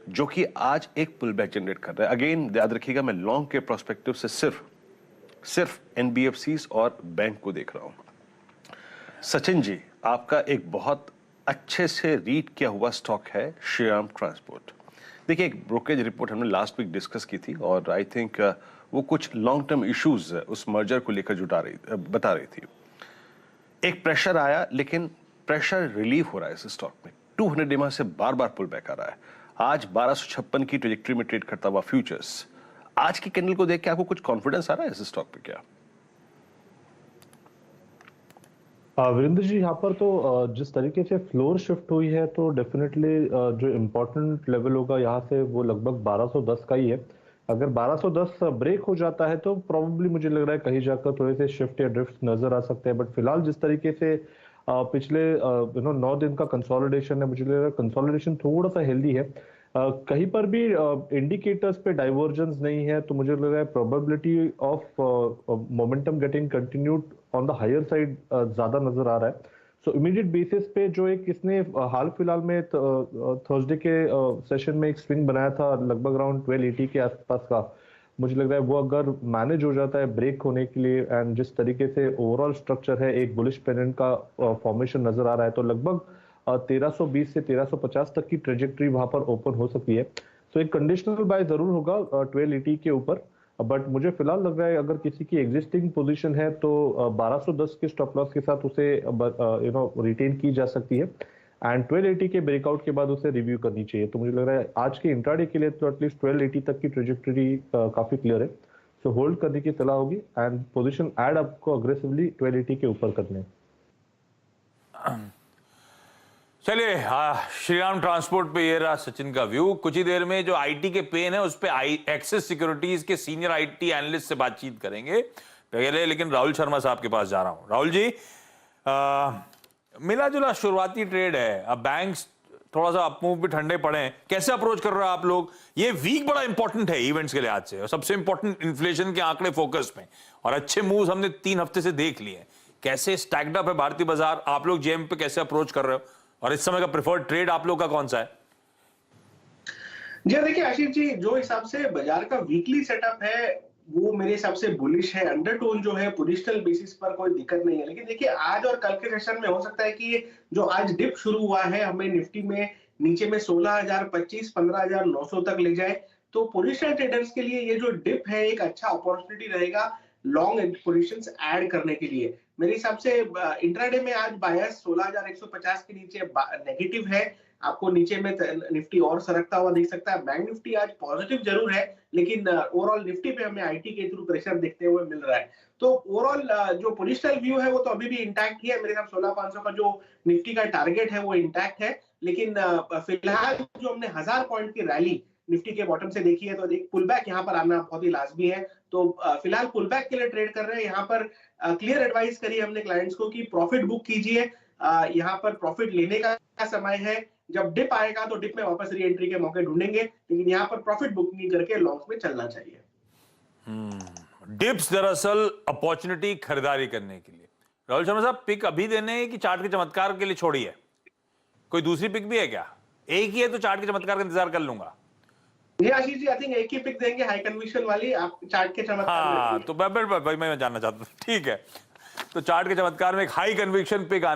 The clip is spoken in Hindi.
जो कि आज एक पुल बैक जनरेट कर रहा है। अगेन याद रखिएगा, मैं लॉन्ग के प्रोस्पेक्टिव से सिर्फ एनबीएफसीज और बैंक को देख रहा हूं। सचिन जी, आपका एक बहुत अच्छे से रीड किया हुआ स्टॉक है श्रीराम ट्रांसपोर्ट। देखिए, एक ब्रोकरेज रिपोर्ट हमने लास्ट वीक डिस्कस की थी और आई थिंक वो कुछ लॉन्ग टर्म इश्यूज उस मर्जर को लेकर बता रही थी। एक प्रेशर आया, लेकिन प्रेशर रिलीव हो रहा है इस स्टॉक में। 200 डिमा से बार बार पुल बैक आ रहा है। आज 1256 की ट्रेजेक्टरी में ट्रेड करता हुआ फ्यूचर्स, आज की कैंडल को देख के आपको कुछ कॉन्फिडेंस आ रहा है इस स्टॉक पे क्या? वीरेंद्र जी, यहाँ पर तो जिस तरीके से फ्लोर शिफ्ट हुई है तो डेफिनेटली जो इम्पोर्टेंट लेवल होगा यहाँ से वो लगभग 1210 का ही है। अगर 1210 ब्रेक हो जाता है तो प्रॉब्लली मुझे लग रहा है कहीं जाकर थोड़े से शिफ्ट या ड्रिफ्ट नजर आ सकते हैं। बट फिलहाल जिस तरीके से पिछले 9 दिन का कंसोलिडेशन है, मुझे लग रहा है कंसोलिडेशन थोड़ा सा हेल्दी है। कहीं पर भी इंडिकेटर्स पे डाइवर्जेंस नहीं है, तो मुझे लग रहा है probability of momentum getting continued on the higher side ज्यादा नजर आ रहा है। सो इमीडिएट बेसिस पे जो एक इसने हाल फिलहाल में थर्सडे के सेशन में एक स्विंग बनाया था लगभग अराउंड 1280 के आसपास का, मुझे लग रहा है वो अगर मैनेज हो जाता है ब्रेक होने के लिए, एंड जिस तरीके से ओवरऑल स्ट्रक्चर है, एक बुलिश पेंडेंट का फॉर्मेशन नजर आ रहा है, तो लगभग 1320 से 1350 तक की ट्रेजेक्टरी वहां पर ओपन हो सकती है। तो एक कंडीशनल बाय जरूर होगा 1280 के ऊपर। बट मुझे फिलहाल लग रहा है अगर किसी की एग्जिस्टिंग पोजीशन है तो 1210 के स्टॉप लॉस के साथ उसे रिटेन की जा सकती है, एंड 1280 के ब्रेकआउट के बाद उसे रिव्यू करनी चाहिए। तो मुझे लग रहा है आज के इंट्राडे के लिए तो एटलीस्ट 1280 तक की ट्रेजेक्टरी काफी क्लियर है। सो होल्ड करने की सलाह होगी, एंड पोजीशन ऐड आपको अग्रेसिवली 1280 के ऊपर करने हैं। चलिए, श्रीराम ट्रांसपोर्ट पे ये रहा सचिन का व्यू। कुछ ही देर में जो आईटी के पेन है उस पे एक्सिस सिक्योरिटीज के सीनियर आईटी एनालिस्ट से बातचीत करेंगे पहले, लेकिन राहुल शर्मा साहब के पास जा रहा हूं। राहुल जी, मिला जुला शुरुआती ट्रेड है, अब बैंक्स थोड़ा सा अपमूव भी ठंडे पड़े हैं, कैसे अप्रोच कर रहे हो आप लोग? ये वीक बड़ा इंपॉर्टेंट है इवेंट्स के लिहाज से, और सबसे इंपॉर्टेंट इन्फ्लेशन के आंकड़े फोकस में, और अच्छे मूव्स हमने 3 हफ्ते से देख लिए। कैसे स्टैक्ड अप है भारतीय बाजार? आप लोग जेएम पे कैसे अप्रोच कर रहे हो, और इस समय का प्रेफर्ड ट्रेड आप लोग का कौन सा है? जी देखिए आशीष जी, जो हिसाब से बाजार का वीकली सेटअप है वो मेरे हिसाब से बुलिश है। अंडरटोन जो है पोजिशनल बेसिस पर कोई दिक्कत नहीं है, लेकिन देखिए आज और कल के सेशन में हो सकता है कि जो आज डिप शुरू हुआ है हमें निफ्टी में नीचे में 16,025 15,900 तक ले जाए। तो पोजिशनल ट्रेडर्स के लिए ये जो डिप है एक अच्छा अपॉर्चुनिटी रहेगा लॉन्ग पोजीशंस ऐड करने के लिए। मेरे हिसाब से इंट्राडे में आज बायस 16,150 के नीचे नेगेटिव है। आपको नीचे में निफ्टी और सरकता हुआ दिख सकता है। बैंक निफ्टी आज पॉजिटिव जरूर है, लेकिन ओवरऑल निफ्टी पे हमें आईटी के थ्रू प्रेशर देखते हुए मिल रहा है। तो ओवरऑल जो पोजिशनल व्यू है वो तो अभी भी इंटैक्ट ही है। मेरे हिसाब 16,500 का जो निफ्टी का टारगेट है वो इंटैक्ट है, लेकिन फिलहाल जो हमने 1000 पॉइंट की रैली निफ्टी के बॉटम से देखी है, तो एक पुल बैक यहाँ पर आना बहुत ही लाजमी है। तो फिलहाल पुल बैक के लिए ट्रेड कर रहे हैं। यहाँ पर क्लियर एडवाइस करी हमने क्लाइंट्स को कि प्रॉफिट बुक कीजिए। यहाँ पर प्रॉफिट लेने का समय है। जब डिप आएगा तो डिप में वापस री एंट्री के मौके ढूंढेंगे, लेकिन यहाँ पर प्रॉफिट बुकिंग करके लॉन्ग्स में चलना चाहिए। डिप्स दरअसल अपॉर्चुनिटी खरीदारी करने के लिए। राहुल शर्मा साहब, पिक अभी देने हैं कि चार्ट के चमत्कार के लिए छोड़ी है? कोई दूसरी पिक भी है क्या? एक ही है तो चार्ट के चमत्कार का इंतजार कर लूंगा। आशीष जी, आई थिंक एक ही पिक देंगे, हाई कन्विक्शन वाली। आप चार्ट के चमत्कार हाँ, तो मैं जानना चाहता हूँ। ठीक है, तो चार्ट के चमत्कार में एक हाई कन्विक्शन पिक आने